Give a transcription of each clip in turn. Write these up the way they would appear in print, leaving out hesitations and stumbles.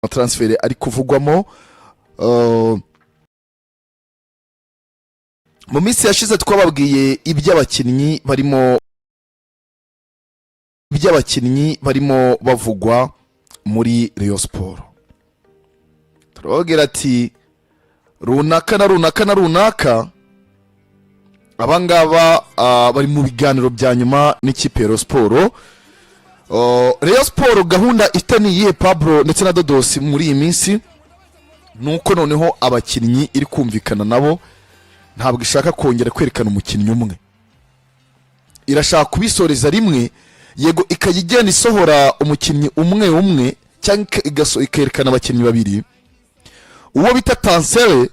transfer ari kuvugwamo mu minsi yashize twababwiye iby'abakinnyi barimo bavugwa muri Rayon Sport. Turababwira ati runaka na runaka na runaka abangaba bari mu biganiro bya nyuma n'ikipe ya Rayon Sport. Rayon Sport gahunda itaniye Pablo ndetse na Dodos muri iyi minsi nuko noneho abakinnyi iri kumvikana nabo ntabwo ishaka kongera kwerekana umukinnyi umwe, irashaka kubisoreza rimwe, yego ikayigenda isohora umukinnyi umwe cyangwa ikerekana abakinnyi babiri. Uwo bita Tansele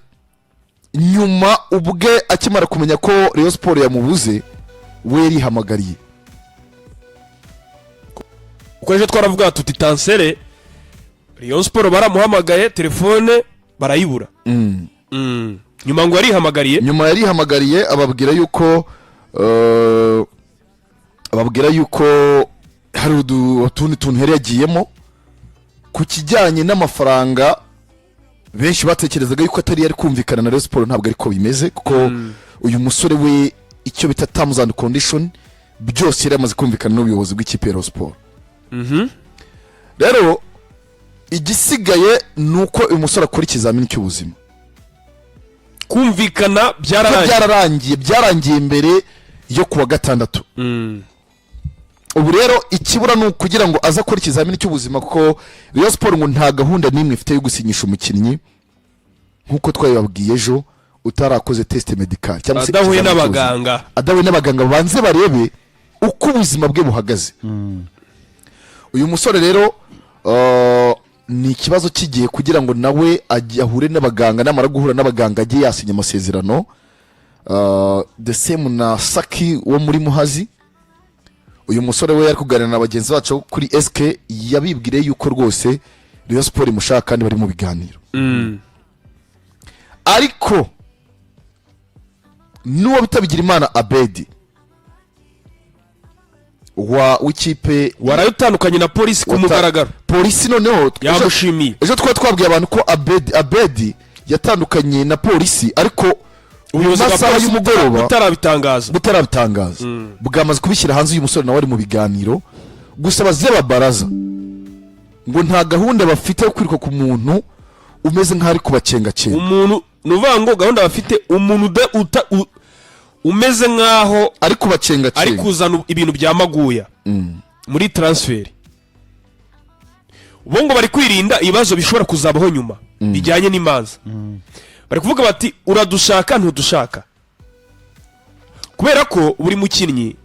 nyuma ubwe akimara kumenya ko Rayon Sport yamubuze we yarihamagariye. Uko ejo twaravuga tuti Tansele Rayon Sport baramuhamagaye telefone barayibura. Nyuma ngo yarihamagariye ababwira yuko hari utundi tuntu yari yagiyemo ku kijyanye n'amafaranga. Benshi batekerezaga yuko atari yari kumvikana na Rayon Sport, ntabwo ariko bimeze kuko uyu musore we icyo bita terms and condition byose yari amaze kumvikana n'ubuyobozi bw'ikipe ya Rayon Sport. Rero igisigaye nuko uyu musore akora ikizamini cy'ubuzima. Kumvikana byarangiye mbere yo kuwa gatandatu. Ubu rero ikibura ni kugira ngo aza akora ikizamini cy'ubuzima kuko Rayon Sport ngo nta gahunda n'imwe ifite yo gusinyisha umukinnyi nkuko twabibabwiye ejo utarakoze test medical cyangwa se adahuye n'abaganga banze barebe uko ubuzima bwe buhagaze. Uyu musore rero ni ikibazo kigiye kugira ngo nawe ahure n'abaganga, namara guhura n'abaganga ajye yasinya amasezerano. The same na Saki wo muri Muhazi. Uyu musore we yari kuganira na bagenzi bacu kuri SK yabibwire yuko rwose Rayon Sport imushaka kandi bari mu biganiro. Ariko nuwo bitabigira Imana Abeddy w'ikipe warayutandukanye na polisi ku mugaragaro. Polisi noneho yamushimiye. Ejo twabwiye abantu ko Abeddy yatandukanye na polisi ariko ubuyobozi bwa polisi y'umugoroba butarabitangaza bwamaze kubishyira hanze. Uyu musore nawe ari mu biganiro gusa bazeba baraza ngo nta gahunda bafite yo kwiruka ku muntu umeze nk'ari kubacengacenga. Umuntu nuvuga ngo gahunda bafite umuntu umeze nk'aho ari kubacengacenga, ari kuzana ibintu byamaguya muri transfer. Ubu ngo bari kwirinda ibibazo bishobora kuzabaho nyuma bijyanye n'imanza. Bari kuvuga bati uradushaka ntudushaka, kubera ko buri mukinnyi,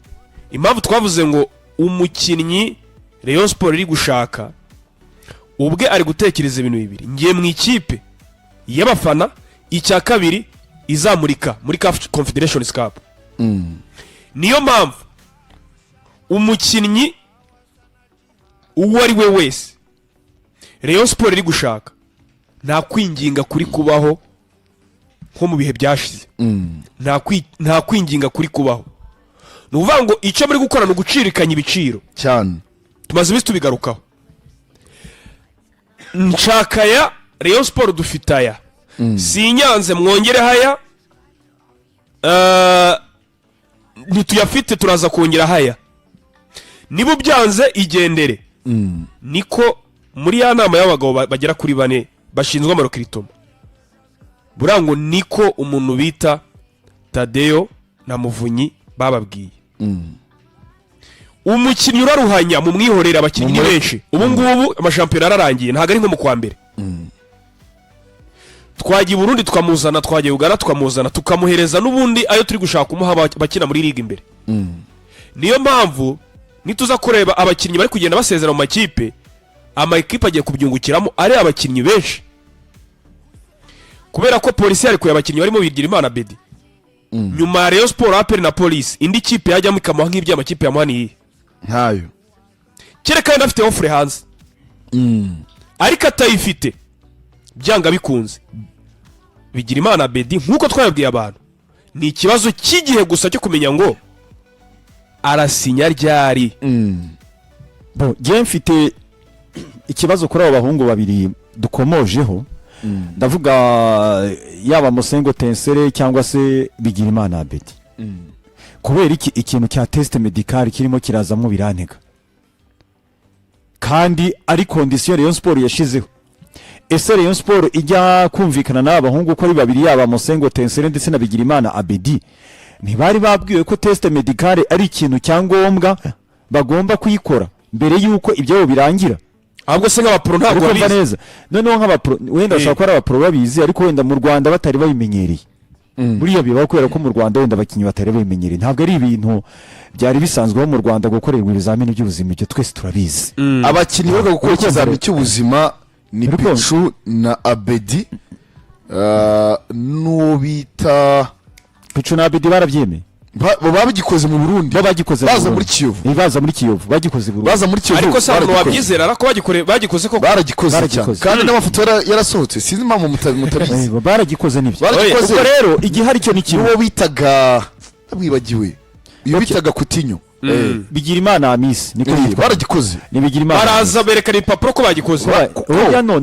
impamvu twavuze ngo umukinnyi Rayon Sport iri gushaka ubwe ari gutekereza ibintu bibiri. Ngiye mu ikipe y'abafana, icya kabiri izamurika muri CAF Confederation Cup. Niyo mpamvu umukinnyi uwo ari we wese Rayon Sport iri gushaka nta kwinginga kuri kubaho nko mu bihe byashize. Nta kwinginga kuri kubaho. Nuvuga ngo icyo muri gukora no gucirikanya ibiciro cyane. Tumaze bisi tubigarukaho. Nshakaya Rayon Sport dufitaya. Sinyanze mwongere haya. Nituyafite turaza kongera haya. Nibo byanze igendere. Niko muri ya nama y'abagabo bagera kuri 4 bashinzwe amarokritoma. Burango niko umuntu bita Tadeo na Muvunyi bababwiye. Umukinnyi uraruhanya mu mwihorera abakinnyi benshi. Ubu ngubu amashampiyona ararangiye ntago ari nko mu kwa mbere. Twagiye Burundi tukamuzana, twagiye Uganda tukamuzana, tukamuhereza n'ubundi ayo turi gushaka kumuha bakina muri ligue imbere. Niyo mpamvu nituza kureba abakinnyi bari kugenda basezera mu makipe, amakipe agiye kubyungukiramo ari abakinnyi benshi. Kubera ko polisi yari kuya abakinnyi barimo bigira Imana Abeddy. Nyuma Rayon Sport aperi na polisi indi kipe yajyamo ikamuha nk'ibyo amakipe yamuhaniye ntayo. Kereka yenda afite offre hanze. Ariko atayifite byanga bikunze bigira Imana Abeddy nkuko twabwiye abantu ni ikibazo cy'igihe gusa cyo kumenya ngo arasinya ryari. Bon, je mfite ikibazo kuri abo bahungu babiri dukomojeho ndavuga yaba Musengo Tansele cyangwa se Bigirimana Abeddy kubera ikintu cya test medical kirimo kirazamo birantega kandi ari condition Rayon Sport yashizeho. Ese Rayon Sport ijya kumvikana n'abahungu ko ari babiri yaba Musengo Tansele ndetse na Bigirimana Abeddy ntibari babwiwe ko test medical ari ikintu cyangombwa bagomba kuyikora mbere yuko ibyo birangira? ahubwo se nk'abapro ntabwo babizi neza. Noneho nk'abapro wenda bashaka ko ari abapro babizi ariko wenda mu Rwanda batari babimenyereye. Buriya bibaho kubera ko mu Rwanda wenda abakinnyi batari babimenyereye. Ntabwo ari ibintu byari bisanzweho mu Rwanda gukorerwa ibizamini by'ubuzima, ibyo twese turabizi. Abakinnyi baga gukora ikizamini cy'ubuzima ni Pichu na Abeddy, n'ubita Pichu na Abeddy barabyemeye. babigikoze mu Burundi, babagikoze baza muri Kiyovu, baza muri Kiyovu bagikoze Burundi, baza muri Kiyovu. Ariko sa wabyizera arako bagikoze ko baragikoze cyane kandi n'amafoto yarasohotse, sinzi impamvu mutabizi. Baragikoze nibyo. Baragikoze rero igihari cyo ni kimwe. Uwo bitaga abwibagiwe, iyo bitaga Kutinyo Bigirimana Amisi niko yitwa. Baragikoze ni Bigirimana, baraza berekana ipapuro ko bagikoze. Oya no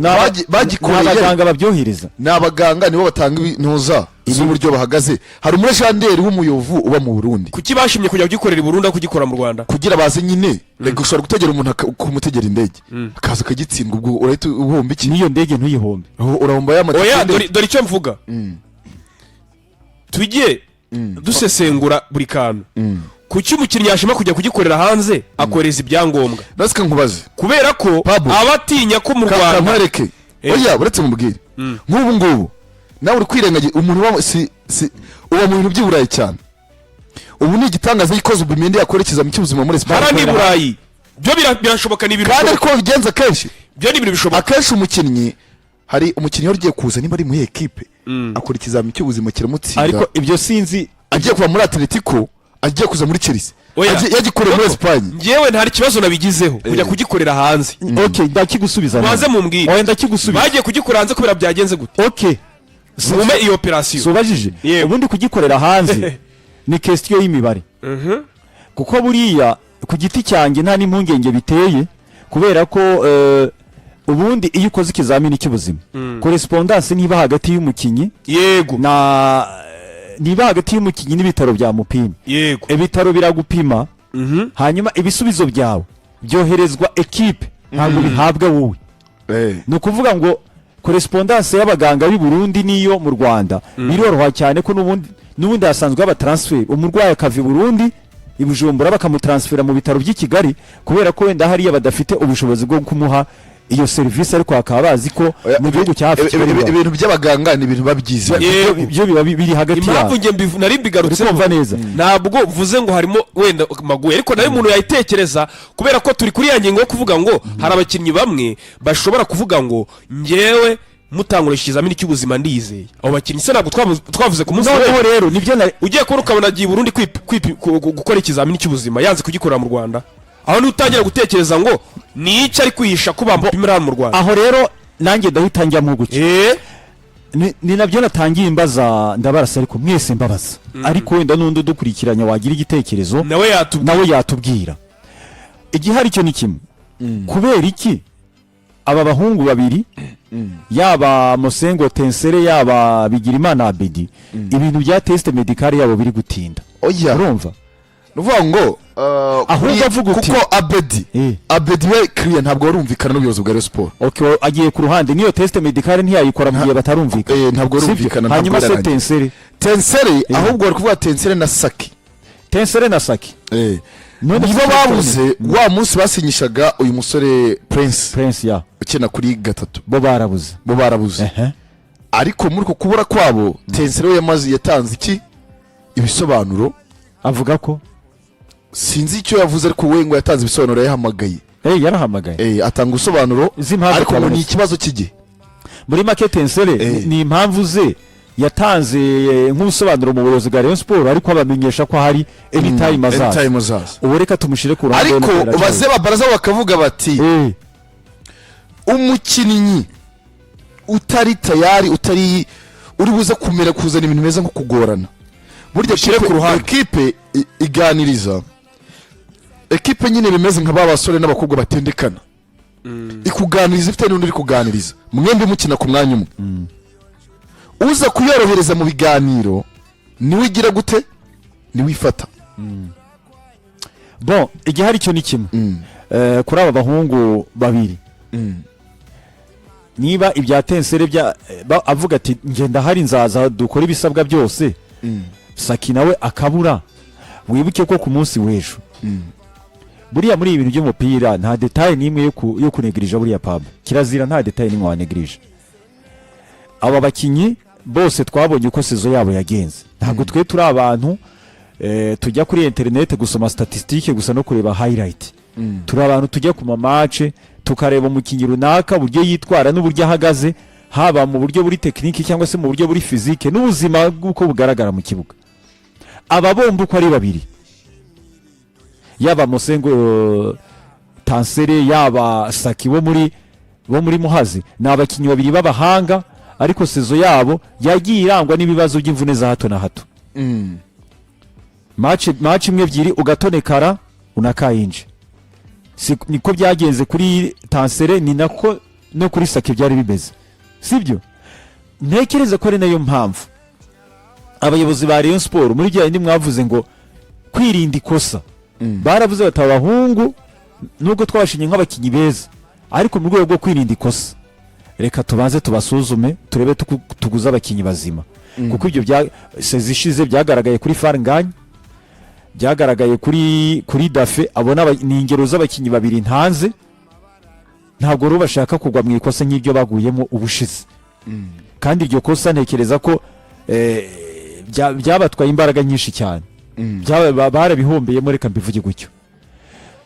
bagikoreye abaganga babyohereza, n'abaganga nibo batanga intuza z'uburyo bahagaze. Hari umurejanderi w'umuyovu uba mu Burundi. Kuki bashimye kujya kugikorera i Burundi kugikora mu Rwanda? Kugira baze nyine rego ushobora gutegera umuntu kumutegera indege akaza kagitsindwa, ubwo urahita uhomba iki? Niyo ndege ntuyihombe, urahomba y'amatike. Oya dore icyo mvuga, tujye dusesengura buri kantu. Kuki umukinnyi yashima kujya kugikorera hanze akoreza ibyangombwa? Nasika nkubaze kubera ko abatinya ko mu Rwanda kamwereke. Oya uretse mubwire nk'ubu ngubu nawe uri kwirengagiza umuntu uba mu bintu by'Iburayi cyane. Ubu ni igitangaza yikoze ubimende yakora ikizamini cy'ubuzima muri Espagne. Harani Burayi byo birashoboka, ni ibintu kandi ariko bigenza kenshi, byo ni ibintu bishoboka. Akenshi umukinnyi, hari umukinnyi wari ugiye kuza niba ari mu equipe akora ikizamini cy'ubuzima kiramutsinda, ariko ibyo sinzi agiye kuva muri Atletico agiye kuza muri Chelsea yagikorera muri Espagne. Ngewe ntari kibazo nabigizeho kujya kugikorera hanze. Okay, ndakigusubiza maze mumbwire. Oya ndakigusubiza. Bagiye kugikorera hanze kubera byagenze gute? Okay, mume iyo operation sobajije ubundi kugikorera hanze ni question y'imibare. Kuko buriya ku giti cyanjye nta n'impungenge biteye, kubera ko ubundi iyo ukoze ikizamini cy'ubuzima correspondance niba hagati y'umukinnyi yego na niba hagati y'umukinnyi n'ibitaro bya mupima, yego ibitaro biragupima hanyuma ibisubizo byawe byoherezwa equipe, ntabwo bihabwa wowe. Ni ukuvuga ngo correspondance y'abaganga b'i Burundi niyo mu Rwanda biroroha cyane ko n'ubundi hasanzwe aba transfer, umurwayi akava i Burundi i Bujumbura bakamutransfera mu bitaro by'i Kigali, kubera ko wenda hariya badafite ubushobozi bwo kumuha iyo service, ariko bakaba bazi ko mu gihugu cya Afrika ibintu by'abaganga ni ibintu babyize, ibyo biba biri hagati yabo. Impamvu nge nari mbigarutse kumva neza, ntabwo mvuze ngo harimo wenda maguye, ariko nawe umuntu yayitekereza, kubera ko turi kuri ya ngingo yo kuvuga ngo hari abakinnyi bamwe bashobora kuvuga ngo ngewe mutangura ikizamini cy'ubuzima ndizeye. Abo bakinnyi se ntabwo twavuze ku munsi w'ejo rero nibyo ugiye kubona ukabona agiye Burundi gukora ikizamini cy'ubuzima yanze kugikorera mu Rwanda, aho ni utangira gutekereza ngo ni iki ari kwihisha ko bamupimira mu Rwanda. Aho rero nanjye ndahita njya mu guke ni nabyo natangiye imbaza ndabarasa, ariko mwese mbabaza, ariko wenda n'undi dukurikiranya wagira igitekerezo nawe yatubwira. Igihari cyo ni kimwe, kubera iki aba bahungu babiri yaba Musengo Tansele yaba Bigirimana Abeddy ibintu bya test medical yabo biri gutinda? Oya urumva nuvuga ngo ahubwo avuga uti kuko Abeddy we clear ntabwo warumvikana n'ubuyobozi bwa Rayon Sport. Okay, agiye ku ruhande niyo test medical ntiyayikora mu gihe batarumvikana. Ntabwo warumvikana. Hanyuma se Tansele ahubwo bari kuvuga Tansele na Saki. Nibo babuze wa munsi basinyishaga uyu musore Prince ya ukina kuri gatatu, bo barabuze. Ariko muri ko kubura kwabo Tansele we yatanze iki ibisobanuro, avuga ko sinzi icyo yavuze, ariko we ngo yatanze ibisobanuro, yahamagaye yarahamagaye atanga ubusobanuro, ariko ngo ni ikibazo cy'igihe. Muri make Tansele ni impamvu ze yatanze nk'ubusobanuro mu buyobozi bwa Rayon Sport, ariko abamenyesha ko hari anytime azaza. Ubu reka tumushire ku ruhande, ariko baze babaraza bakavuga bati umukinnyi utari tayari uri buze kumera kuzana ibintu meza nko kugorana, burya kire ku ruhande equipe iganiriza equipe nyine bimeze nka babasore n'abakobwa batendekana. ikuganiriza ifite n'undi uri kuganiriza mwembi mukina ku mwanya umwe uza kuyorohereza mu biganiro niwe igira gute niwe ifata bon igihari cyo ni kimwe kuri aba bahungu babiri niba ibya Tansele avuga ati ngenda hari nzaza dukora ibisabwa byose Saki nawe akabura wibuke ko ku munsi w'ejo buriya muri ibintu by'umupira nta detail nimwe yo kunegirija buriya Pablo kirazira nta detail nimwe wanegirije aba bakinyi bose twabonye uko sezo yabo yagenze ntabwo twe turi abantu tujya kuri internet gusoma statistique gusa no kureba highlight turi abantu tujya ku mamace tukareba umukinyi runaka buryo yitwara n'uburyo ahagaze haba mu buryo buri technique cyangwa se mu buryo buri physique n'ubuzima bw'uko bugaragara mu kibuga aba bombi uko ari babiri yaba Musengo Tansele yaba Saki bo muri Muhazi ni abakinyi babiri b'abahanga ariko sezo yabo yagiye irangwa n'ibibazo by'imvune za hato na hato match imwe ebyiri ugatonekara unakayinje niko byagenze kuri Tansele ni nako no kuri Saki byari bimeze sibyo ntekereza ko ari nayo mpamvu abayobozi ba Rayon Sport muri gihe ndi mwavuze ngo kwirinda ikosa baravuze bati abahungu nubwo twabashinye nk'abakinyi beza ariko mu rwego rwo kwirinda ikosa reka tubanze tubasuzume turebe tuguza abakinyi bazima kuko ibyo sezishize byagaragaye kuri Farnganye byagaragaye kuri Dafe abona ni ingero z'abakinyi babiri ntanze ntabwo rero bashaka kugwa mu ikosa nk'ibyo baguyemo ubushize kandi iryo kosa ntekereza ko byabatwaye imbaraga nyinshi cyane barabihombeyemo reka mbivuge gutyo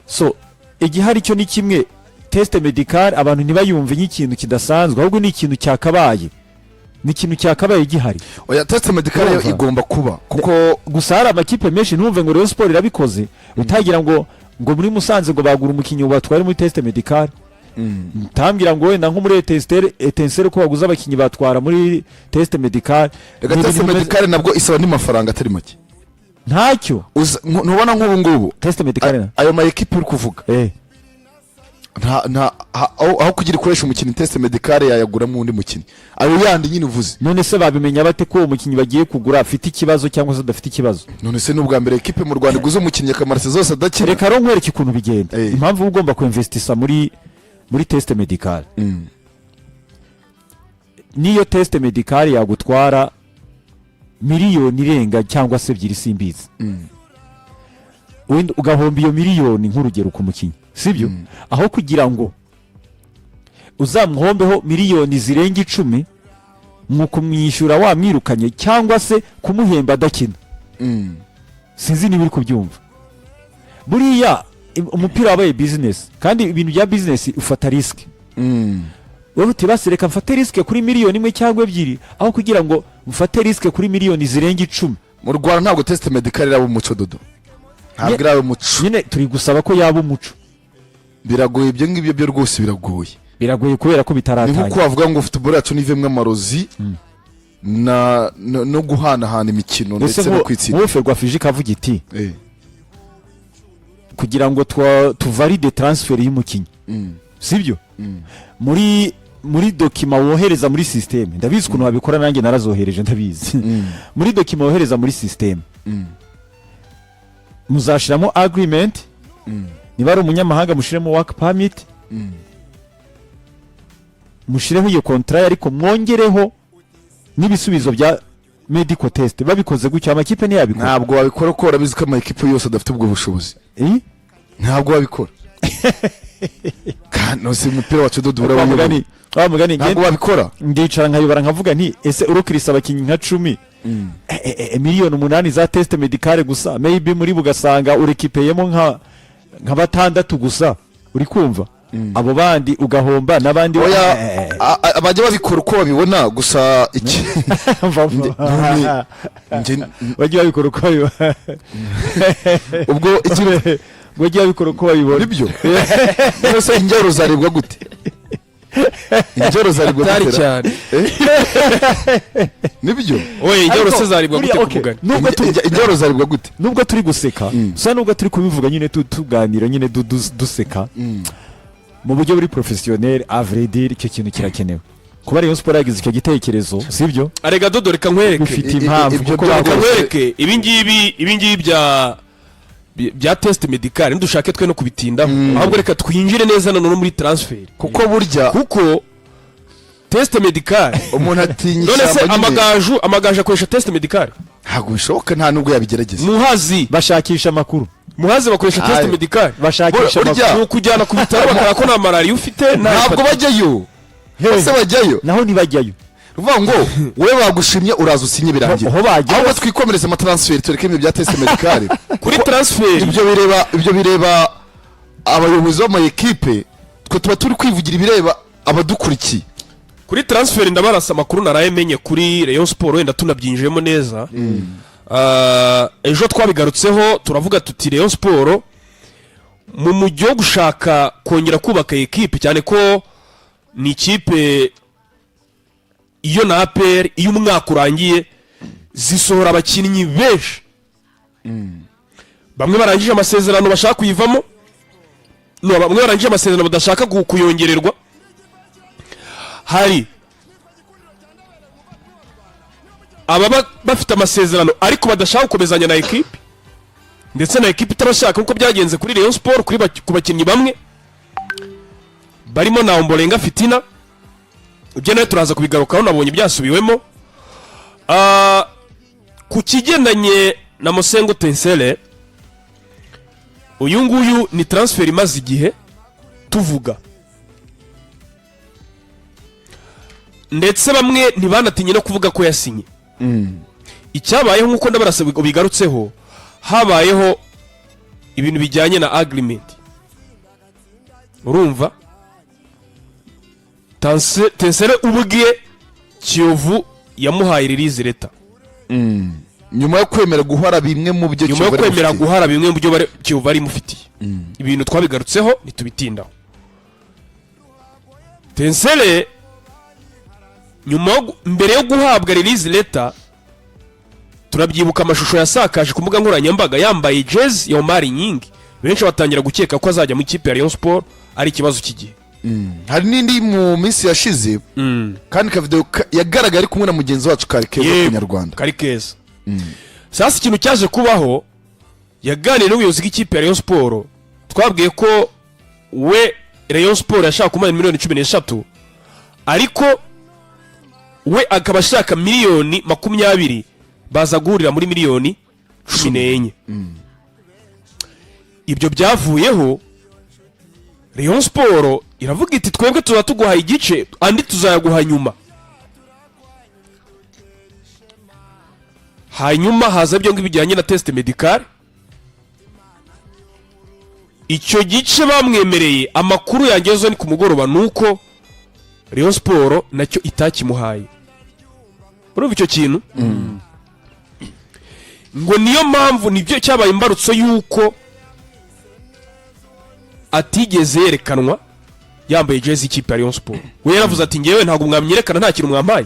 so igihari cyo ni kimwe test medical abantu ntibayumve nk'ikintu kidasanzwe ahubwo ni ikintu cyakabaye ni ikintu cyakabaye gihari oya test medical yo igomba kuba kuko gusa hari amakipe menshi ntumve ngo Rayon Sport irabikoze utagira ngo muri Musanze ngo bagura umukinyi batware muri test medical tambira ngo wenda nko muri Tansele ko baguza abakinyi batwara muri test medical reka test medical nabwo isaba ni mafaranga atari make ntacyo ntubona nk'ubu ngubu test medical ayo ma equipe uri kuvuga aho kugira ikoresha umukinyi test medical yayagura mu undi mukinyi ayo yandi nyine uvuze none se babimenya bate ko umukinyi bagiye kugura afite ikibazo cyangwa se adafite ikibazo none se n'ubwa mbere equipe mu Rwanda iguze umukinyi akamarase zose adakira reka ro nkwereke ukuntu bigenda impamvu ugomba kuinvestisa muri test medical niyo test medical yagutwara miliyoni irenga cyangwa se ebyiri simbizi wenda ugahomba iyo miliyoni nk'urugero ku mukinyi sibyo aho kugira ngo uzamuhombeho miliyoni zirenga 10 mu kumwishyura wamwirukanye cyangwa se kumuhemba adakina sinzi niba uri kubyumva buriya umupira wabaye business kandi ibintu bya business ufata risk wowe utibase reka mfate risk kuri miliyoni 1 cyangwa 2 aho kugira ngo mfate risk kuri miliyoni zirenga 10 mu Rwanda ntabwo test medical iraba umuco dodo ntabwo iraba umuco nyine turi gusaba ko yaba umuco biragoye ibyo ngibyo byo rwose biragoye kubera ko bitaratanye ni nkuko bavuga ngo football yacu nivemwe amarozi no guhanahana imikino ndetse no kwitsinda wowe rwa fiji kavuga iti kugira ngo tuvalide transfer y'umukinyi sibyo muri dokima wohereza muri system ndabizi ukuntu babikora nanjye narazohereje ndabizi muri dokima wohereza muri system muzashiramo agreement niba ari umunyamahanga mushiremo work permit mushireho iyo contrat ariko mwongereho n'ibisubizo bya medical test babikoze gutyo amakipe ni yabikora ntabwo babikora ko urabizi ko amakipe yose adafite ubwo bushobozi ntabwo babikora kandi nose umupira wacu dodo urabamugani ntabwo babikora ndicara nkayobora nkavuga nti ese urukirisa abakinyi nka 10 miliyoni 8 za test medical gusa maybe muri bugasanga urekipeyemo nka batandatu gusa uri kumva abo bandi ugahomba nabandi abajya babikora uko babibona gusa iki bajya babikora uko babibona ubwo bajya babikora uko babibona nibyo byose ingero zaribwa gute ingero zaribwa gute cyane nibyo oye ingero se zaribwa gute kuvugana nubwo ingero zaribwa gute nubwo turi guseka so nubwo turi kubivuga nyine tuganira nyine duseka mu buryo buri professionnel avredir icyo kintu kirakenewe kuba Rayon Sport yagize icyo gitekerezo sibyo arega dodo reka nkwereke bifite impamvu kuko reka nkwereke ibingibi bya test medical ndushake twe no kubitindaho ahubwo reka twinjire neza none muri transfer kuko test medical umuntu atinyisha none se amagaju akoresha test medical ntabwo bishoboka nta nubwo yabigerageza muhazi bashakisha amakuru muhazi bakoresha test medical bashakisha amakuru kujyana ku bitaro bakara ko nta malaria ufite ntabwo bajyayo bose bajyayo naho ntibajyayo uvuga ngo wowe bagushimye uraza usinye birangira ahubwo twikomereza amatransfer tureke ibyo bya test medical kuri transfer ibyo bireba abayobozi b'ama equipe twe tuba turi kwivugira ibireba abadukurikiye kuri transfer ndabarasa amakuru narayemenye kuri Rayon Sport wenda tunabyinjiyemo neza ejo twabigarutseho turavuga tuti Rayon Sport mu mujyi wo gushaka kongera kubaka equipe cyane ko ni ikipe iyo na APR iyo umwaka urangiye zisohora abakinnyi benshi bamwe barangije amasezerano bashaka kuyivamo bamwe barangije amasezerano badashaka kuyongererwa hari ababa bafite amasezerano ariko badashaka gukomezanya na equipe ndetse na equipe itabashaka nkuko byagenze kuri Rayon Sport ku bakinnyi bamwe barimo na Ombolenga Fitina ibyo nayo turaza kubigarukaho nabonye byasubiwemo ku kigendanye na Musengo Tansele uyu nguyu ni transfer imaze igihe tuvuga ndetse bamwe ntibanatinye no kuvuga ko yasinye icyabayeho nkuko ndabarasa bigarutseho habayeho ibintu bijyanye na agreement urumva Tansele ubwiye Kiyovu yamuhaye release letter nyuma yo kwemera guhara bimwe mu byo Kiyovu bari mufitiye ibintu twabigarutseho nitubitindaho Tansele mbere yo guhabwa release letter turabyibuka amashusho yasakaje ku mbuga nkoranyambaga yambaye jezi ya Omar Nyingi benshi batangira gukeka ko azajya mu kipe ya Rayon Sport ari ikibazo kigiye hari n'indi mu minsi yashize kandi ka video yagaragaye ari kumwe na mugenzi wacu Karikeza Kunyarwanda Karikeza sasa ikintu cyaje kubaho yaganiriye n'ubuyobozi bw'ikipe ya Rayon Sport twabwiye ko we Rayon Sport yashaka kumara miliyoni 13 ariko we akaba ashaka miliyoni 20 baza guhurira muri miliyoni 14 ibyo byavuyeho Rayon Sport iravuga iti twebwe tuzatuguha igice andi tuzayaguha nyuma hanyuma haza ibyo ngibijyanye na test medical icyo gice bamwemereye amakuru yangezo ni ku mugoroba nuko Rayon Sport nacyo itakimuhaye urumva icyo kintu ngo niyo mpamvu nibyo cyabaye imbarutso yuko atigeze yerekanwa yambaye jezi y'ikipe ya Rayon Sport we yaravuze ati ngewe ntabwo mwamyerekana nta kintu mwampaye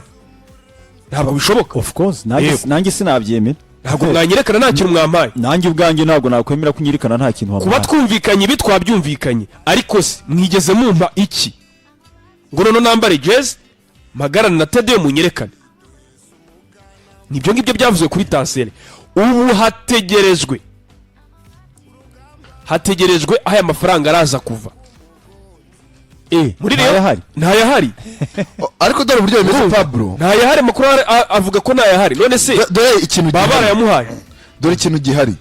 ntabwo bishoboka of course nanjye sinabyemera ntabwo mwanyerekana nta kintu mwampaye nanjye ubwanjye ntabwo nakwemera kunyerekana nta kintu wampaye kuba twumvikanye ibi twabyumvikanye ariko se mwigeze mumpa iki ngo noneho nambare jezi mpagarane na Tedeo munyerekane nibyo ngibyo byavuzwe kuri Tansele ubu hategerejwe aho aya mafaranga araza kuva muri rero ntayahari ariko dore uburyo bimeze Pablo ntayahari makuru avuga ko ntayahari none se dore ikintu babara yamuhaye dore ikintu gihari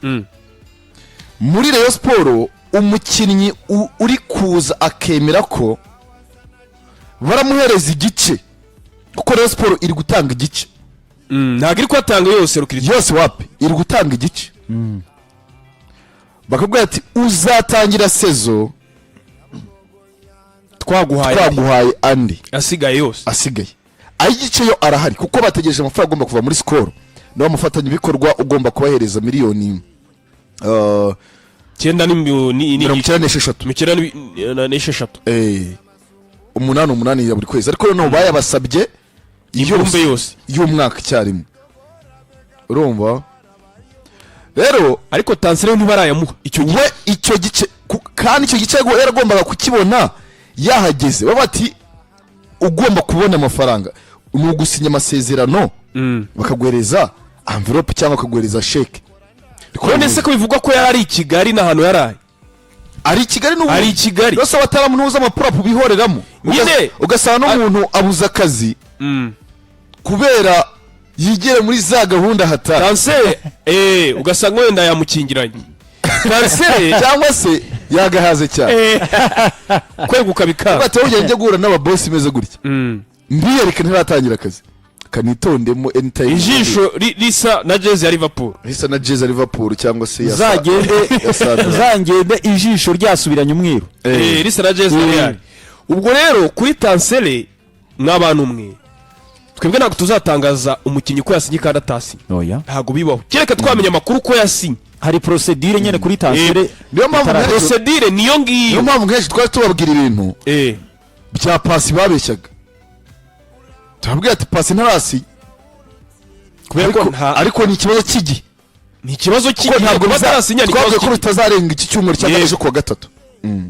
muri Rayon Sport umukinnyi uri kuza akemera ko baramuhereza igice kuko Rayon Sport iri gutanga igice ntabwo iri kwatanga yose wapi iri gutanga igice bakabwira ati uzatangira sezo twaguhaye andi asigaye yose igice yo arahari kuko bategereje amafaranga agomba kuva muri Skol naho mufatanya ibikorwa ugomba kubahereza miliyoni 96 umunani ya buri kwezi ariko noneho bayabasabye yose y'umwaka icyarimwe urumva rero ariko Tansele ntibarayamuha icyo gice kandi icyo gice yaragombaga kukibona yahageze baba bati ugomba kubona amafaranga ni ugusinya amasezerano bakaguhereza envelope cyangwa bakaguhereza sheke. none se ko bivugwa ko yari i Kigali n'ahantu yaraye ari i Kigali n'ubu ari i Kigali rwose bataramunuza amapurapu bihoreramo nyine ugasanga n'umuntu abuze akazi kubera yigere muri za gahunda hatari Tansele ugasanga wenda yamukingiranye Tansele cyangwa se yagahaze cyane kweguka bikaba batawugiye njye guhura n'ababosi meze gutya mbiyereke ntaratangira akazi kanitondemo anytime ijisho risa na jezi ya Liverpool risa na jezi ya Liverpool cyangwa se ya zangende ijisho ryasubiranye umwiru risa na jezi ya Real. Ubwo rero kuri Tansele n'abantu mwe twebwe ntabwo tuzatangaza umukinnyi ko yasinye kandi atasinye ntabwo bibaho kereka twamenya amakuru ko yasinye hari procedure nyene kuri Tansele niyo mpamvu procedure niyo ngiyo niyo mpamvu kenshi twari tubabwira ibintu bya pasi babeshyaga turabwira ati pasi ntarasi ariko ni ikibazo cy'igihe ni ikibazo cy'igihe ntabwo batarasinya ni ikibazo ko bitazarenga iki cyumweru cyangwa kuwa gatatu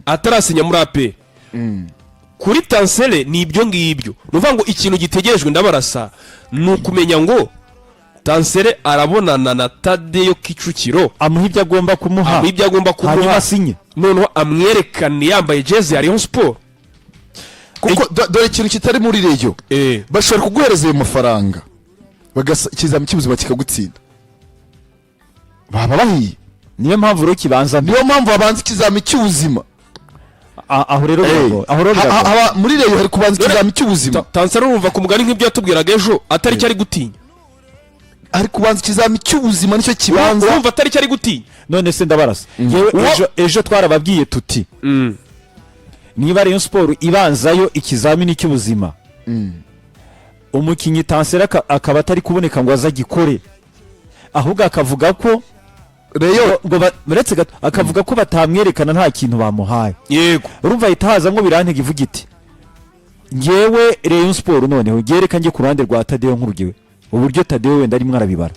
atarasinya muri AP kuri Tansele ni ibyo ngibyo nuvuga ngo ikintu gitegerejwe ndabarasa ni ukumenya ngo Tansele arabonana na Tadeyo Kicukiro amuha ibyo agomba kumuha hanyuma asinye noneho amwerekane yambaye jezi ya Rayon Sport kuko dore ikintu kitari muri Rayon bashobora kuguhereza ayo mafaranga ikizami cy'ubuzima kikagutsinda baba bahiye niyo mpamvu rero kibanza niyo mpamvu babanza ikizami cy'ubuzima aho rero muri Rayon hari kubanza ikizami cy'ubuzima Tansele urumva ku mugani nk'ibyo yatubwiraga ejo atari cyari gutinya ari kubanza ikizami cy'ubuzima nicyo kibanza urumva atari cyari gutinya none se ndabarasa ejo twarababwiye tuti niba Rayon Sport ibanzayo ikizamini cy'ubuzima umukinnyi Tansele akaba atari kuboneka ngo azagikore ahubwo akavuga ko Rayon muretse gato akavuga ko batamwerekana nta kintu bamuhaye yego urumva itahazamwo birantega ivuga iti ngewe Rayon Sport noneho gereka nge ku ruhande rwa Tadeyo nk'urugewe uburyo Tadeyo wenda ari mwarabibara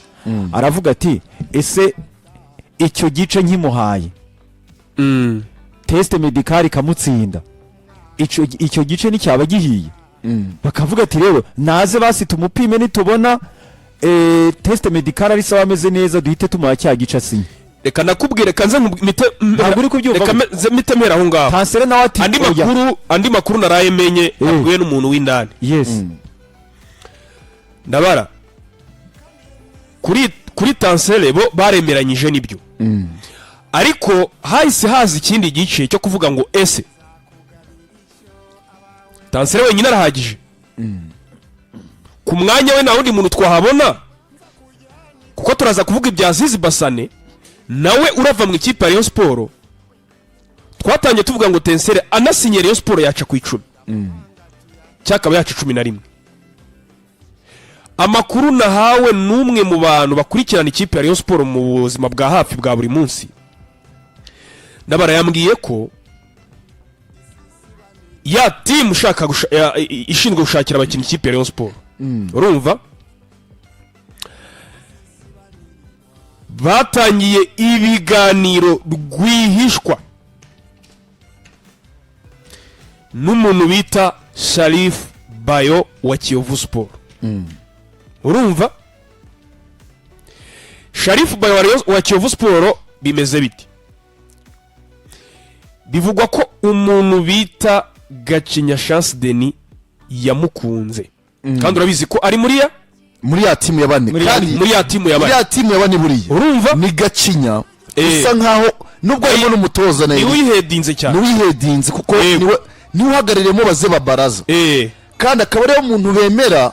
aravuga ati ese icyo gice nkimuhaye test medical kamutsinda icyo gice ni cyaba gihiye bakavuga ati rero naze basita umupime nitubona test medical ari sawa ameze neza duhite tumuha cya gice asinye reka nakubwire kanze ntabwo uri kubyumva reka mitemera aho ngaho Tansele nawe ati andi makuru naraye menye abwiye n'umuntu w'indani yes ndabara kuri Tansele bo baremeranyije nibyo ariko hahise haza ikindi gice cyo kuvuga ngo ese Tansele wenyine arahagije ku mwanya we nta wundi muntu twahabona kuko turaza kuvuga ibya Zizi Basane nawe urava mu ikipe ya Rayon Sport twatangiye tuvuga ngo Tansele anasinye Rayon Sport yaca ku 10 cyakaba yaca 11 amakuru nahawe n'umwe mu bantu bakurikirana ikipe ya Rayon Sport mu buzima bwa hafi bwa buri munsi ndabarayambwiye ko ya team ushaka ishinzwe gushakira abakinnyi ikipe ya Rayon Sport urumva batangiye ibiganiro rwihishwa n'umuntu bita Sharif Bayo wa Kiyovu Sport urumva Sharif Bayo wa Kiyovu Sport bimeze biti bivugwa ko umuntu bita Gacinya Chance Denis yamukunze kandi urabizi ko ari muri ya timu ya bane kandi muri ya timu ya bane buriya urumva ni Gacinya usa nkaho nubwo arimo n'umutoza nayo wihedinze cyane wihedinze kuko niwe uhagarariyemo baze babaraza kandi akaba ariyo muntu bemera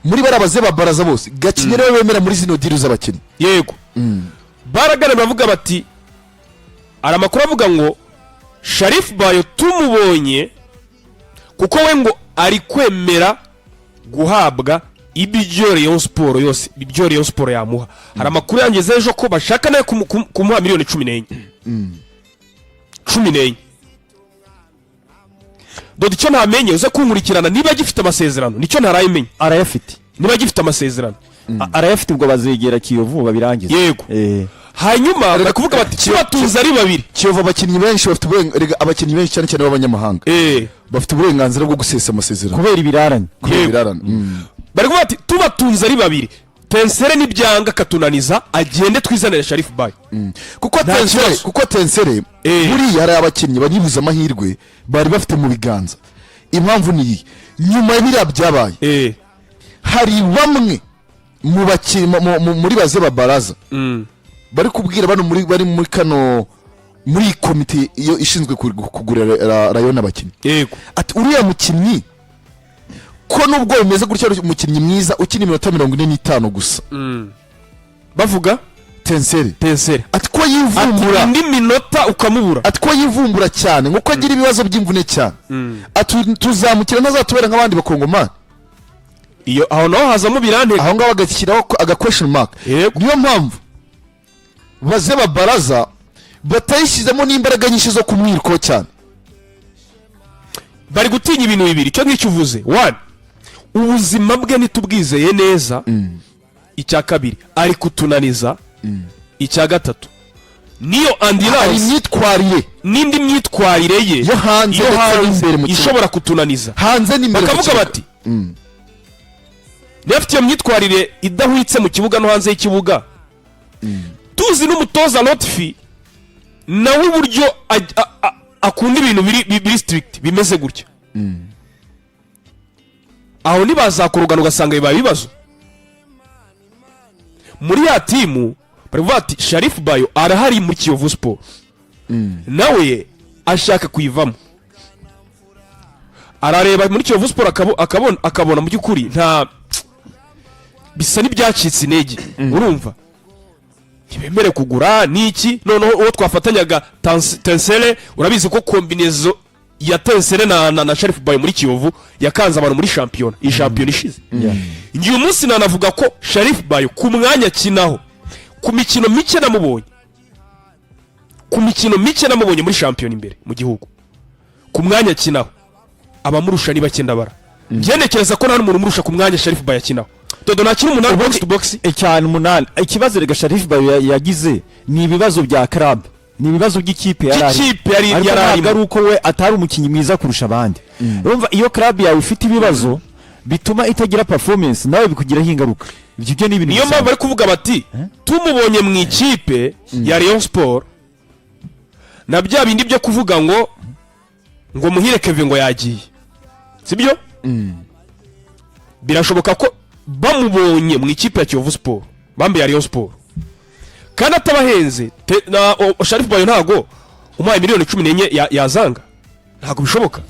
muri barabaze babaraza bose Gacinya rero bemera muri zino diru z'abakinnyi yego baraganira bavuga bati aramakuru avuga ngo Sharif Bayo tumubonye kuko we ngo ari kwemera guhabwa ibyo Rayon Sport yose ibyo Rayon Sport yamuha hari amakuru yangeze ejo ko bashaka nayo kumuha miliyoni 14 14 dodi cyo ntamenye uze kunkurikirana niba agifite amasezerano nicyo ntarayimenye arayafite niba agifite amasezerano arayafite ubwo bazegera Kiyovu babirangiza yego hanyuma bari kuvuga bati kibatunze ari babiri. Kiyovu abakinnyi benshi bafite uburenganzira, abakinnyi benshi cyane cyane b'abanyamahanga bafite uburenganzira bwo gusesa amasezerano kubera ibirarane. Bari kuvuga bati tubatunze ari babiri, Tansele nibyanga katunaniza agende twizanire Sharif Bayo. kuko Tansele buriya hari abakinnyi banibuza amahirwe bari bafite mu biganza. Impamvu ni iyi, nyuma y'ibira byabaye hari bamwe mu bakinnyi muri baze babaraza bari kubwira bano bari muri kano muri komite iyo ishinzwe kugura Rayon abakinnyi, ati uriya mukinnyi ko nubwo bimeze gutya umukinnyi mwiza ukina iminota 45 gusa. Bavuga Tansele ati ko yivumbura indi minota ukamubura, ati ko yivumbura cyane nkuko agira ibibazo by'imvune cyane, ati tuzamukira ntazatubera nk'abandi bakongomani. Iyo aho naho hazamo birante, aho ngaho bagashyiraho aga question mark. Niyo mpamvu baze babaraza batayishyizemo n'imbaraga nyinshi zo kumwiriko cyane. Bari gutinya ibintu bibiri, cyo nk'icyo uvuze. 1, ubuzima bwe nitubwizeye neza. Icya kabiri ari kutunaniza. Icya gatatu niyo ambulance imyitwarire n'indi myitwarire ye yo hanze ishobora kutunaniza hanze n'imbere. Bakavuga bati nefite iyo myitwarire idahwitse mu kibuga no hanze y'ikibuga. Tuzi n'umutoza Lotfi nawe uburyo akunda ibintu biri strict bimeze gutya. Aho nibazakurugana ugasanga bibaye ibibazo muri ya timu. Baravuga ati Sharif Bayo arahari muri Kiyovu Sport, nawe ashaka kuyivamo. Arareba muri Kiyovu Sport akabona mu by'ukuri nta bisa n'ibyacitse intege. Urumva ntibemere kugura niki. Noneho uwo twafatanyaga Tansele, urabizi ko kombinezo ya Tansele na Sharif Bayo muri Kiyovu yakanze abantu muri champion. Iyi champion ishize ngiye umunsi nanavuga ko Sharif Bayo ku mwanya kinaho ku mikino mike namubonye muri champion imbere mu gihugu, ku mwanya kinaho abamurusha ni bake ndabara. Byenekereza ko nta n'umuntu umurusha ku mwanya Sharif Bayo akinaho. Todo nakiri umunani box to box cyane umunani. Ikibazo rega Sharif Bayo yagize ni ibibazo bya club, ni ibibazo by'ikipe yarari ari uko we atari umukinnyi mwiza kurusha abandi. Urumva iyo club yawe ifite ibibazo bituma itagira performance, nawe bikugiraho ingaruka. Ibyo ni ibintu niyo mpamvu bari kuvuga bati tumubonye mu ikipe ya Rayon Sport na bya bindi byo kuvuga ngo muhire Kevin ngo yagiye, sibyo? Birashoboka ko bamubonye mu ikipe ya Kiyovu Sport, bambe ya Rayon Sport, kandi atabahenze na Sharif Bayo ntago umuhaye miliyoni 14 yazanga, ntago bishoboka.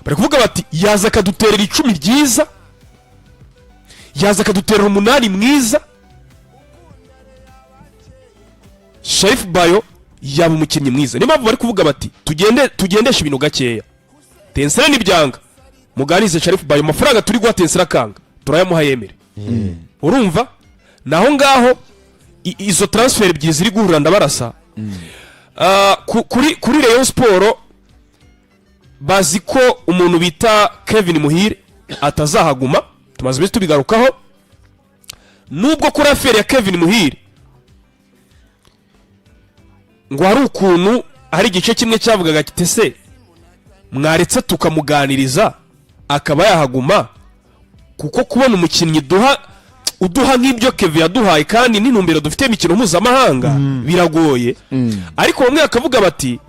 Bari kuvuga bati yaza kaduterera 10 ryiza, yaza kaduterera 8 mwiza. Sharif Bayo yaba umukinnyi mwiza. Niyo mpamvu bari kuvuga bati tugendesha ibintu gakeya. Tansele nibyanga muganize Sharif Bayo, amafaranga turi guha Tansele akanga turayamuha yemere. Urumva naho ngaho izo transfer ebyiri ziri guhura ndabarasa. Kuri Rayon Sport bazi ko umuntu bita Kevin Muhire atazahaguma, tumaze bise tubigarukaho. Nubwo kuri affaire ya Kevin Muhire ngo hari ukuntu hari igice kimwe cyavugaga kitese mwaretse tukamuganiriza akaba yahaguma, kuko kubona umukinnyi uduha nk'ibyo Kevin yaduhaye kandi n'intumbero dufite imikino mpuzamahanga biragoye. Ariko bamwe akavuga bati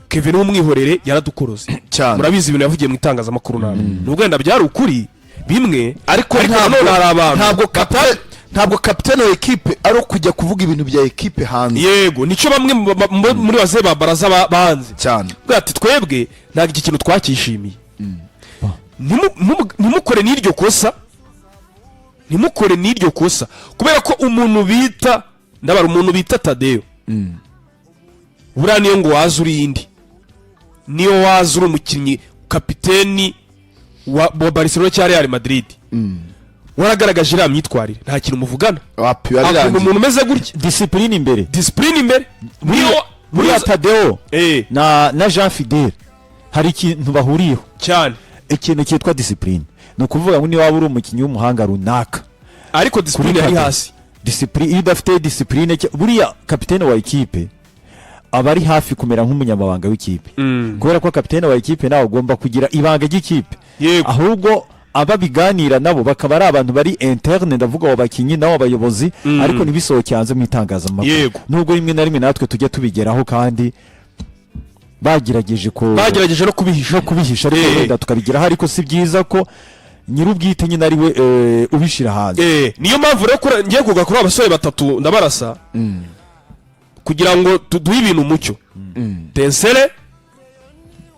Kevin w'umwihorere yaradukoroze cyane. Murabizi ibintu yavugiye mu itangazamakuru nabi, nubwo wenda byari ukuri bimwe, ariko ntabwo kapitene wa ekipe ari kujya kuvuga ibintu bya ekipe hanze. Yego nicyo bamwe muri baze babaraza banze cyane. Ati twebwe ntabwo iki kintu twakishimiye. Ntimukore n'iryo kosa kubera ko umuntu bita Tadeo buriya niyo ngo waza uri indi, niyo waza uri umukinnyi kapiteni wa Barcelona cyangwa Real Madrid, waragaragaje iriya myitwarire nta kintu muvugana. Umuntu umeze gutya discipline imbere niyo Tadeo na Jean Fidel hari ikintu bahuriyeho cyane, ikintu cyitwa discipline. No kuvuga ngo ni waba uri umukinnyi w'umuhanga runaka ariko discipline ari hasi, iyo udafite disipurine buriya kapitene wa ekipe aba ari hafi kumera nk'umunyamabanga w'ikipe kubera ko kapitene wa ekipe nawe agomba kugira ibanga ry'ikipe ahubwo aba biganira nabo bakaba ari abantu bari interne ndavuga abo bakinyi nabo abayobozi ariko ntibisohoke hanze mu itangazamakuru nubwo rimwe na rimwe natwe tujya tubigeraho kandi bagerageje no kubihisha ariko wenda tukabigeraho ariko si byiza ko nyir'ubwite nyine ari we ubishira hanze niyo mpamvu rero ngiye kuga kuri abasore batatu ndabarasa kugira ngo tuduhe ibintu umucyo Tansele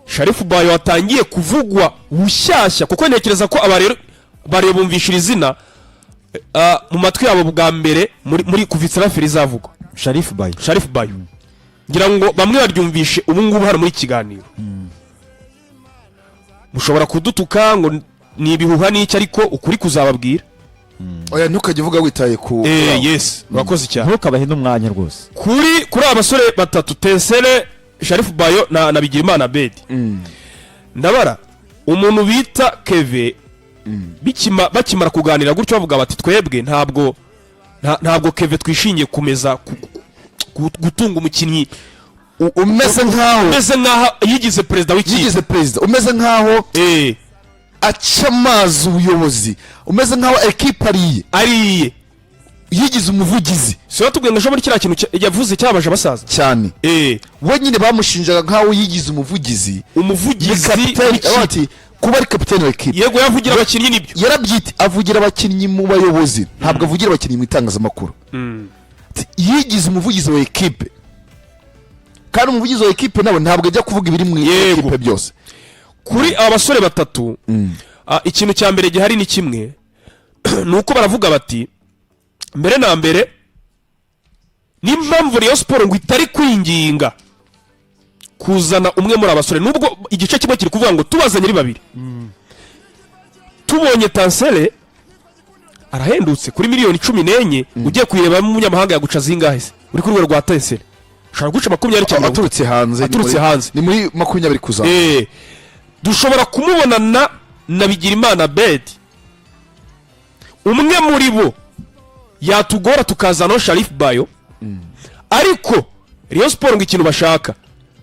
Sharifu Bayo watangiye kuvugwa bushyashya kuko ntekereza ko barebumvishira izina mu matwi yabo bwa mbere muri kuvitsira feri zavugwa Sharifu Bayo ngira ngo bamwe baryumvishe ubu ngubu hano muri kiganiro mushobora kudutuka ngo ni ibihuha n'iki ariko ukuri kuzababwira oya ntukajye uvuga witaye ku yes urakoze cyane ntukabahe n'umwanya rwose kuri abasore batatu Tansele Sharifu Bayo na Bigirimana Abeddy ndabara umuntu bita Keve bakimara kuganira gutyo bavuga bati twebwe ntabwo Keve twishingiye kumeza gutunga umukinnyi umeze nkaho yigize perezida w'ikipe umeze nkaho aca amazi ubuyobozi umeze nkaho ekipa ariye yigize umuvugizi siyo tubwiye ngo muri kiriya kintu yavuze cyabaje abasaza cyane we nyine bamushinjaga nkaho yigize umuvugizi w'ikipe kuba ari kapitene w'ikipe yego yavugira abakinnyi nibyo yarabyita avugira abakinnyi mu bayobozi ntabwo avugira abakinnyi mu itangazamakuru yigize umuvugizi wa ekipe kandi umuvugizi wa ekipe nawe ntabwo ajya kuvuga ibiri mu ekipe byose kuri aba basore batatu ikintu cya mbere gihari ni kimwe ni uko baravuga bati mbere na mbere n'impamvu Rayon Sport ngo itari kwinginga kuzana umwe muri abasore nubwo igice kimwe kiri kuvuga ngo tubazanye ari babiri tubonye Tansele arahendutse kuri miliyoni 14 ugiye kuyireba mu munyamahanga yaguca zingahe se uri ku rwego rwa Tansele ushaka guca 20 cyane aturutse hanze ni muri 20 kuza dushobora kumubonana na Bigirimana Abeddy umwe muri bo yatugora tukazana Sharifu Bayo ariko Rayon Sport ngo ikintu bashaka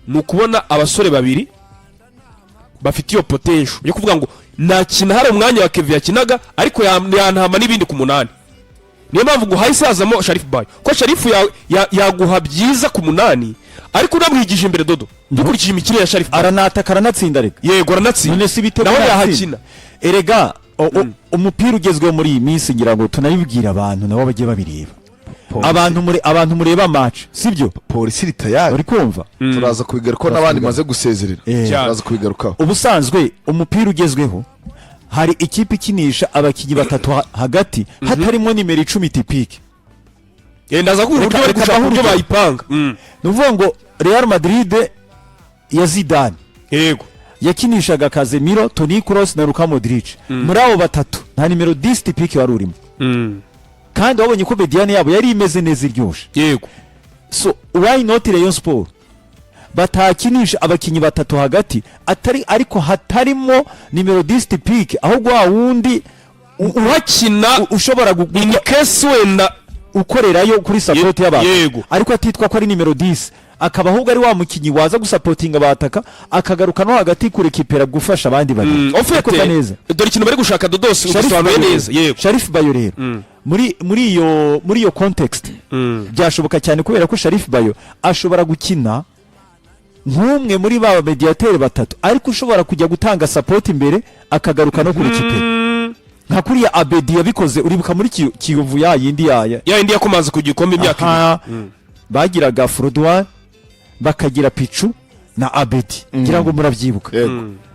ni ukubona abasore babiri bafite iyo potential yo kuvuga ngo nakina hari umwanya wa Kevin yakinaga ariko yantama n'ibindi ku munani niyo mpamvu ngo hayisazamo Sharifu Bayo ko Sharifu yaguha byiza ku munani ariko unamwigije imbere dodo dukurikije imikino ya Sharifu aranataka aranatsinda reka yego aranatsinda none sibite naho yahakina erega umupira ugezweho muri iyi minsi ngira ngo tunabibwira abantu nabo bagiye babireba abantu mureba match sibyo polisi ritayari uri kumva turaza kubigaruka n'abandi maze gusezerera turaza kubigarukaho ubusanzwe umupira ugezweho hari ikipe ikinisha abakinyi batatu hagati hatarimo nimero 10 tipike ndaza kuburyo uburyo bayipanga nuvuga ngo Real Madrid ya Zidane yego yakinishaga Casemiro, Toni Kroos na Luka Modric muri abo batatu nta nimero 10 tipike wari urimo kandi wabonye ko Mediane yabo yari imeze neza iryoshe yego so why not Rayon Sport batakinisha abakinyi batatu hagati ariko hatarimo nimero 10 tipike ahubwo wa wundi uhakina ushobora in case wenda ukorerayo kuri support y'abantu ariko atitwa ko ari nimero 10 akaba ahubwo ari wa mukinyi waza gusapotinga abataka akagaruka no hagati kurekipera gufasha abandi bari ofete neza dore ikintu bari gushaka dodos ubisobanuye neza yego Sharifu Bayo rero muri iyo context byashoboka cyane kubera ko Sharifu Bayo ashobora gukina nk'umwe muri ba mediateur batatu ariko ushobora kujya gutanga support imbere akagaruka no kurekipera nka kuriya Abeddy yabikoze uribuka muri Kiyovu yindi yakomaze ku gikombe imyaka bagiraga Frodouin bakagira Pichu na Abeddy ngira ngo muravyibuka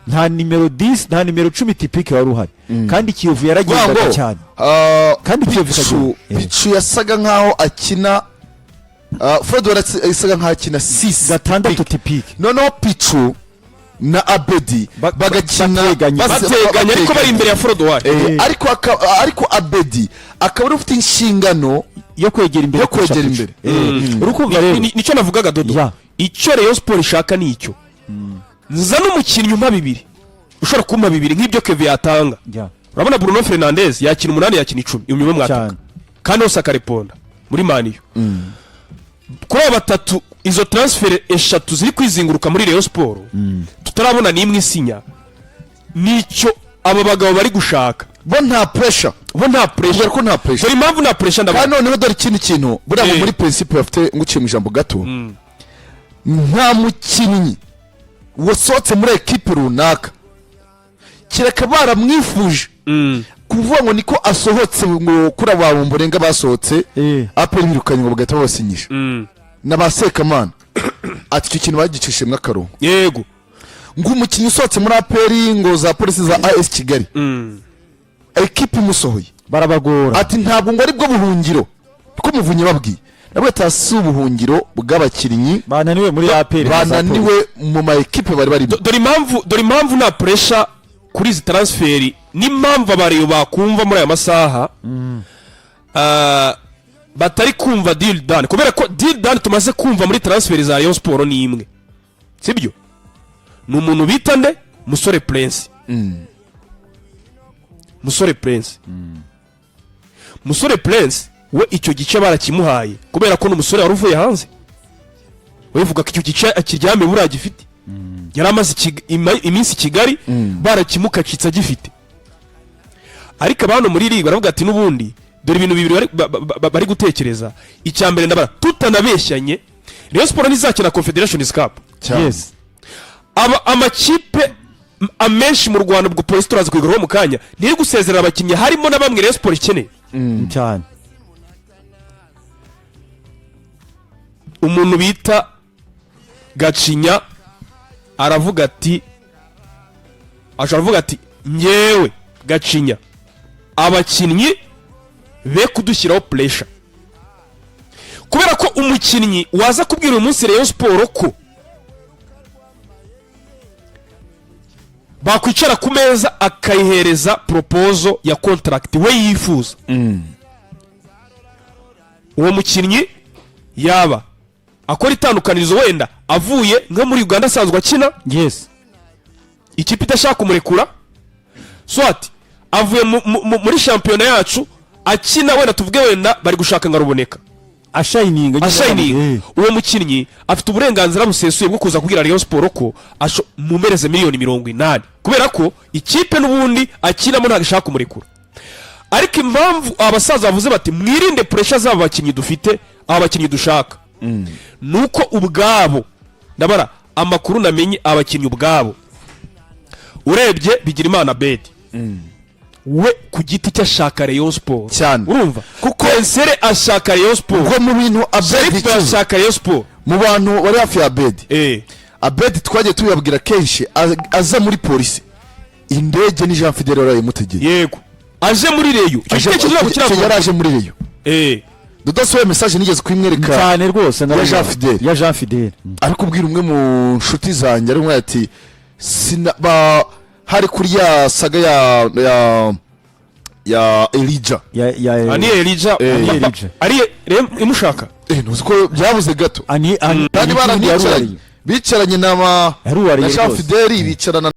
nta nimero 10 nta nimero 10 tipike wari uhari kandi Kiyovu yaragendaga cyane kandi Pichu yasaga nkaho akina Frodouin yasaga nkaho akina 6 gatandatu tipike noneho Pichu na Abeddy bagakina bateganya ariko bari imbere ya Frodouin ariko Abeddy akaba ufite inshingano yo kwegera imbere urukumva rero nicyo navugaga dodo icyo Rayon Sport ishaka ni icyo nza n'umukinnyi umpa bibiri ushobora kumpa bibiri nk'ibyo Kevin yatanga urabona Bruno Fernandes yakina 8 yakina 10 imwe mwataka kandi hose akareponda muri maniyo kuri abo batatu izo transfer eshatu ziri kwizinguruka muri Rayon Sport tutarabona n'imwe isinya nicyo aba bagabo bari gushaka bo nta pressure ko nta pressure dore impamvu nta pressure ndabona kandi noneho dore ikindi kintu buriya muri principe bafite nguciye mu ijambo gato nta mukinnyi wasohotse muri ekipe runaka kireka baramwifuje kuvuga ngo niko asohotse ngo kuri abo mborenga basohotse aperi birukanye ngo bagahita babasinyisha n'abasekamana ati icyo kintu bagicishemwe akarongo yego ngo umukinnyi usohotse muri aperi ngo za polisi za AS Kigali ekipe imusohoye barabagora ati ntabwo ngo ari bwo buhungiro kuko muvunye babwiye nabwo tasi ubuhungiro bw'abakinnyi bananiwe muri aperi bananiwe mu ma ekipe bari bari dore impamvu nta pressure kuri izi transferi n'impamvu abariyo bakumva muri aya masaha batari kumva deal done kubera ko deal done tumaze kumva muri transferi za Rayon Sport ni imwe sibyo ni umuntu bita nde Musore Prince Musore Prince we icyo gice barakimuhaye kubera ko n'umusore wari uvuye hanze wevuga ko icyo gice akiryame buriya gifite yari amaze iminsi Kigali barakimukacitse agifite ariko abantu muri liga baravuga ati n'ubundi dore ibintu bibiri bari gutekereza icyambere ndabara tutanabeshyanye Rayon Sport nizakina Confederation Cup yes amakipe amenshi mu Rwanda bwo polisi turaza kwigaraho mu kanya ntiri gusezerera abakinnyi harimo na bamwe Rayon Sport ikeneye cyane umuntu bita Gacinya aravuga ati nyewe Gacinya abakinnyi be kudushyiraho pressure kubera ko umukinnyi waza kubwira uyu munsi Rayon Sport ko bakwicara ku meza akayihereza proposal ya contract we yifuza uwo mukinnyi yaba akora itandukanirizo wenda avuye nko muri Uganda asanzwe akina yes ikipe idashaka kumurekura swati avuye muri shampiyona yacu akina wenda tuvuge wenda bari gushaka ngaruboneka ashining uwo mukinnyi afite uburenganzira busesuye bwo kuza kubwira Rayon Sport ko mumereze miliyoni 80 kubera ko ikipe n'ubundi akinamo ntagashaka kumurekura ariko impamvu abasaza bavuze bati mwirinde pressure z'aba bakinnyi dufite aba bakinnyi dushaka nuko ubwabo ndabara amakuru namenye abakinnyi ubwabo urebye bigira imana Abeddy we ku giti cyashaka Rayon Sport cyane urumva kuko Tansele ashaka Rayon Sport ngo mu bintu Abeddy ashaka Rayon Sport mu bantu bari hafi ya Abeddy Abeddy twagiye tubabwira kenshi aza muri polisi indege ni Jean Fidel warayimutegeye yego aje muri Rayon icyo yaraje muri Rayon dudasohoye message nigeze kwimwereka cyane rwose ya Jean Fidel ariko ubwira umwe mu nshuti zanjye ari umwe ati hari kuri ya saga ya Elijah ani Elijah ari imushaka ntuzi ko byabuze gato kandi bicaranye na Jean Fidel bicarana